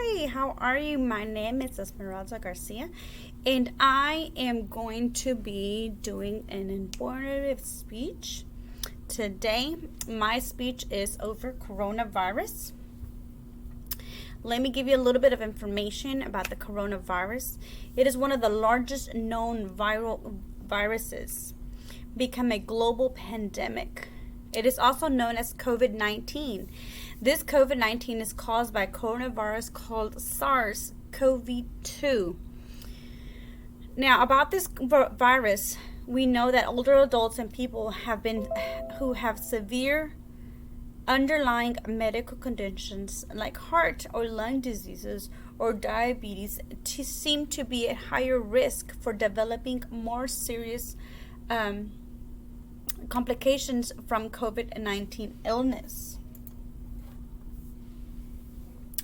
Hi, how are you? My name is Esmeralda Garcia, and I am going to be doing an informative speech. Today, my speech is over coronavirus. Let me give you a little bit of information about the coronavirus. It is one of the largest known viral viruses, become a global pandemic. It is also known as COVID-19. This COVID-19 is caused by coronavirus called SARS-CoV-2. Now, about this virus, we know that older adults and people who have severe underlying medical conditions like heart or lung diseases or diabetes seem to be at higher risk for developing more serious complications from COVID-19 illness.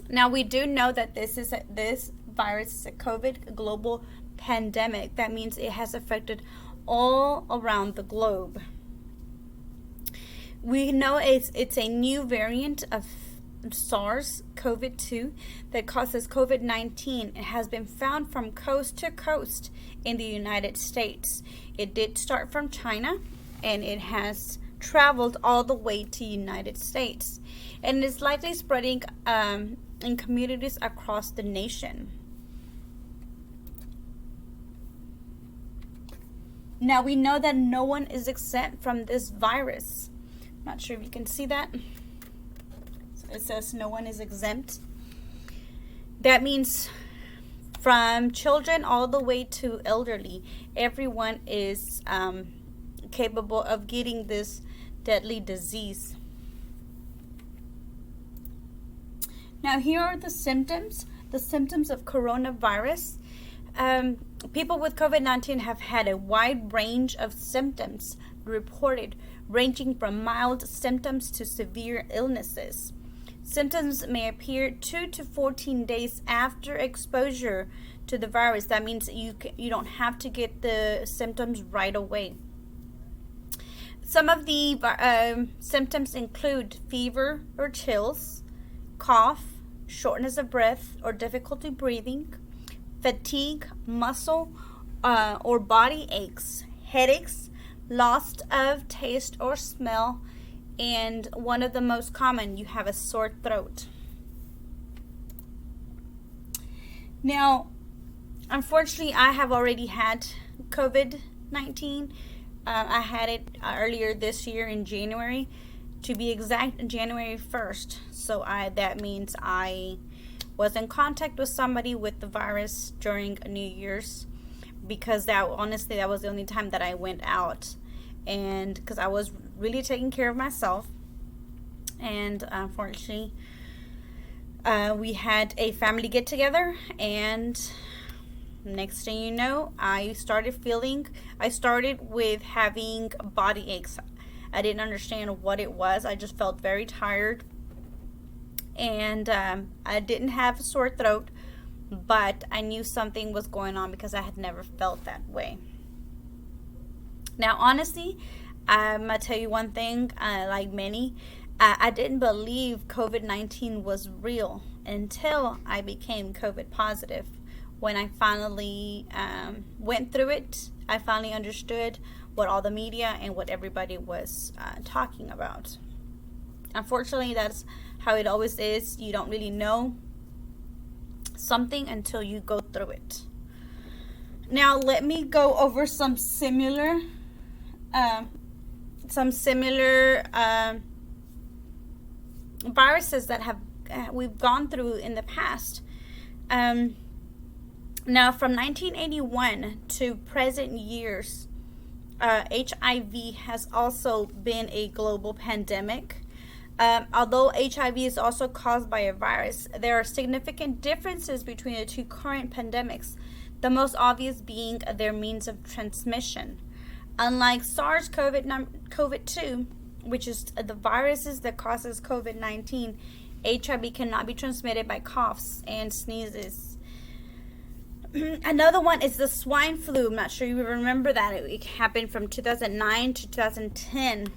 Now, we do know that this virus is a COVID global pandemic. That means it has affected all around the globe. We know it's a new variant of SARS-CoV-2 that causes COVID-19. It has been found from coast to coast in the United States. It did start from China, and it has traveled all the way to United States, and is likely spreading in communities across the nation. Now, we know that no one is exempt from this virus. Not sure if you can see that. So it says no one is exempt. That means from children all the way to elderly, everyone is capable of getting this deadly disease. Now, here are the symptoms of coronavirus. People with COVID-19 have had a wide range of symptoms reported, ranging from mild symptoms to severe illnesses. Symptoms may appear 2 to 14 days after exposure to the virus. That means you don't have to get the symptoms right away. Some of the symptoms include fever or chills, cough, shortness of breath or difficulty breathing, fatigue, muscle or body aches, headaches, loss of taste or smell, and one of the most common, you have a sore throat. Now, unfortunately, I have already had COVID-19. I had it earlier this year in January, to be exact, January 1st. So that means I was in contact with somebody with the virus during New Year's, because that was the only time that I went out, and because I was really taking care of myself. And unfortunately, we had a family get together, and next thing you know, I started with having body aches. I didn't understand what it was. I just felt very tired, and I didn't have a sore throat, but I knew something was going on because I had never felt that way. Now, honestly, I'm going to tell you one thing, like many, I didn't believe COVID-19 was real until I became COVID positive. When I finally went through it, I finally understood what all the media and what everybody was talking about. Unfortunately, that's how it always is. You don't really know something until you go through it. Now, let me go over some similar viruses that we've gone through in the past. Now, from 1981 to present years, HIV has also been a global pandemic. Although HIV is also caused by a virus, there are significant differences between the two current pandemics, the most obvious being their means of transmission. Unlike SARS-CoV-2, which is the viruses that causes COVID-19, HIV cannot be transmitted by coughs and sneezes. Another one is the swine flu. I'm not sure you remember that. It happened from 2009 to 2010.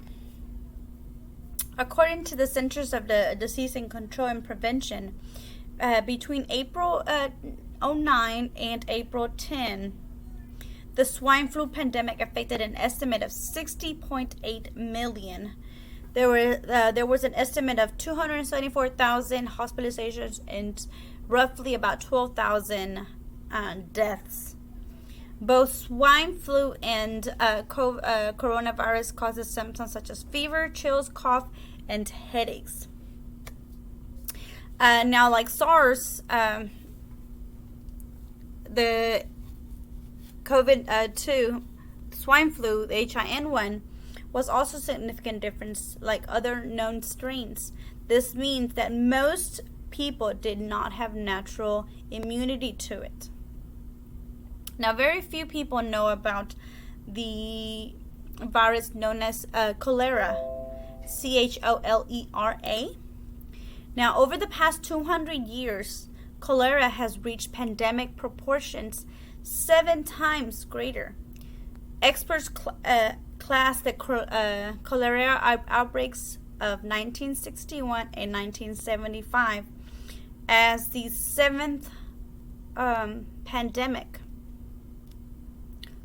According to the Centers of the Disease and Control and Prevention, between April 09 and April 10, the swine flu pandemic affected an estimate of 60.8 million. There was an estimate of 274,000 hospitalizations and roughly about 12,000 deaths. Both swine flu and coronavirus causes symptoms such as fever, chills, cough, and headaches. Now, like SARS, the COVID-2 swine flu, the HIN1, was also a significant difference like other known strains. This means that most people did not have natural immunity to it. Now, very few people know about the virus known as cholera, CHOLERA. Now, over the past 200 years, cholera has reached pandemic proportions 7 times greater. Experts class the cholera outbreaks of 1961 and 1975 as the 7th pandemic.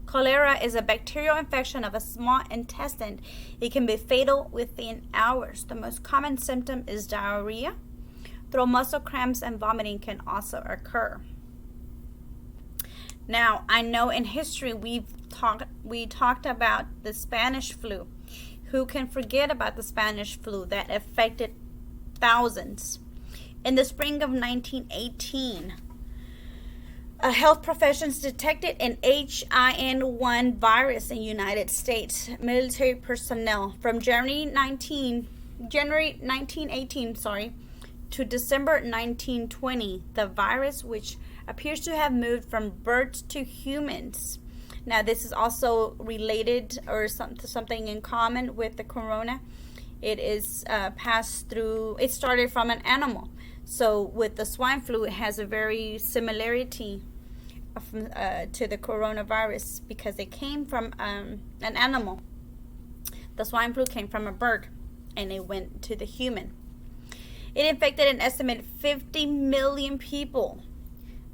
Cholera is a bacterial infection of a small intestine. It can be fatal within hours. The most common symptom is diarrhea. Throat muscle cramps and vomiting can also occur. Now, I know in history we talked about the Spanish flu. Who can forget about the Spanish flu that affected thousands? In the spring of 1918, health professionals detected an HIN1 virus in the United States. Military personnel from January 1918, to December 1920, the virus, which appears to have moved from birds to humans. Now, this is also related or something in common with the corona. It is passed through. It started from an animal. So with the swine flu, it has a very similarity to the coronavirus because it came from an animal. The swine flu came from a bird, and it went to the human. It infected an estimated 50 million people.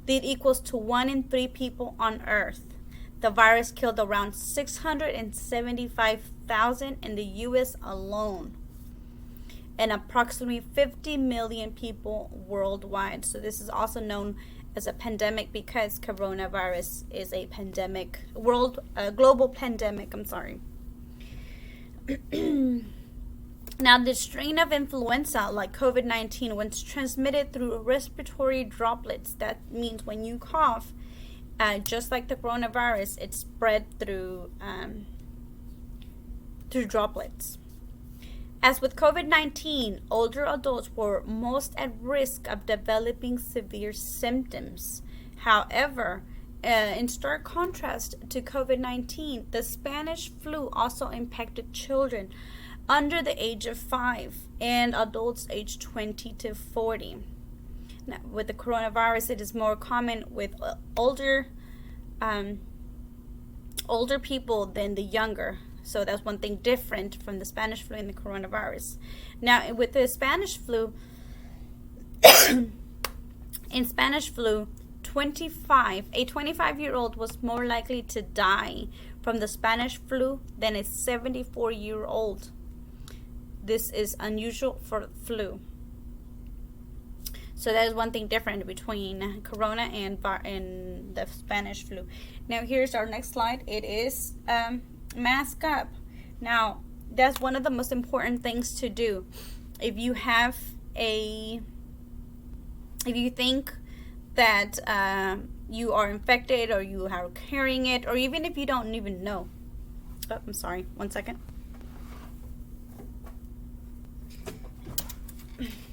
That equals to 1 in 3 people on Earth. The virus killed around 675,000 in the U.S. alone, and approximately 50 million people worldwide. So this is also known as a pandemic because coronavirus is a pandemic, global pandemic. Now, the strain of influenza, like COVID-19, when transmitted through respiratory droplets, that means when you cough, just like the coronavirus, it's spread through droplets. As with COVID-19, older adults were most at risk of developing severe symptoms. However, in stark contrast to COVID-19, the Spanish flu also impacted children under the age of 5 and adults aged 20 to 40. Now, with the coronavirus, it is more common with older people than the younger. So that's one thing different from the Spanish flu and the coronavirus. Now, with the Spanish flu, in Spanish flu, a 25-year-old was more likely to die from the Spanish flu than a 74-year-old. This is unusual for flu. So that is one thing different between corona and the Spanish flu. Now, here's our next slide. It is mask up. Now, that's one of the most important things to do. If you think that you are infected or you are carrying it, or even if you don't even know. Oh, I'm sorry. 1 second.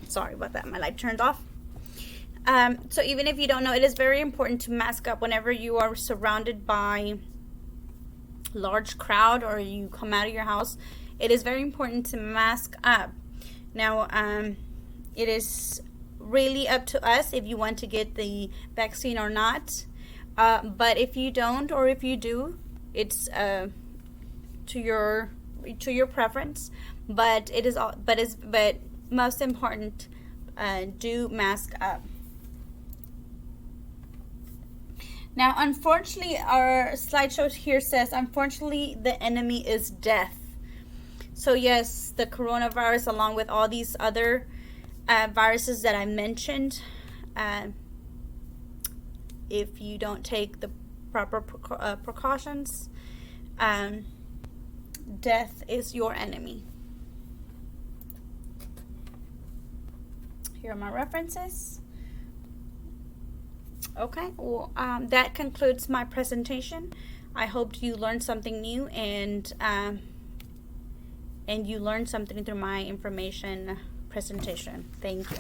Sorry about that. My light turned off. So even if you don't know, it is very important to mask up whenever you are surrounded by large crowd or you come out of your house. It is very important to mask up. Now, it is really up to us if you want to get the vaccine or not. But if you don't, or if you do, it's to your preference. But most important, do mask up. Now, unfortunately, our slideshow here says, unfortunately, the enemy is death. So yes, the coronavirus, along with all these other viruses that I mentioned, if you don't take the proper precautions, death is your enemy. Here are my references. Okay, well, that concludes my presentation. I hope you learned something new, and you learned something through my information presentation. Thank you.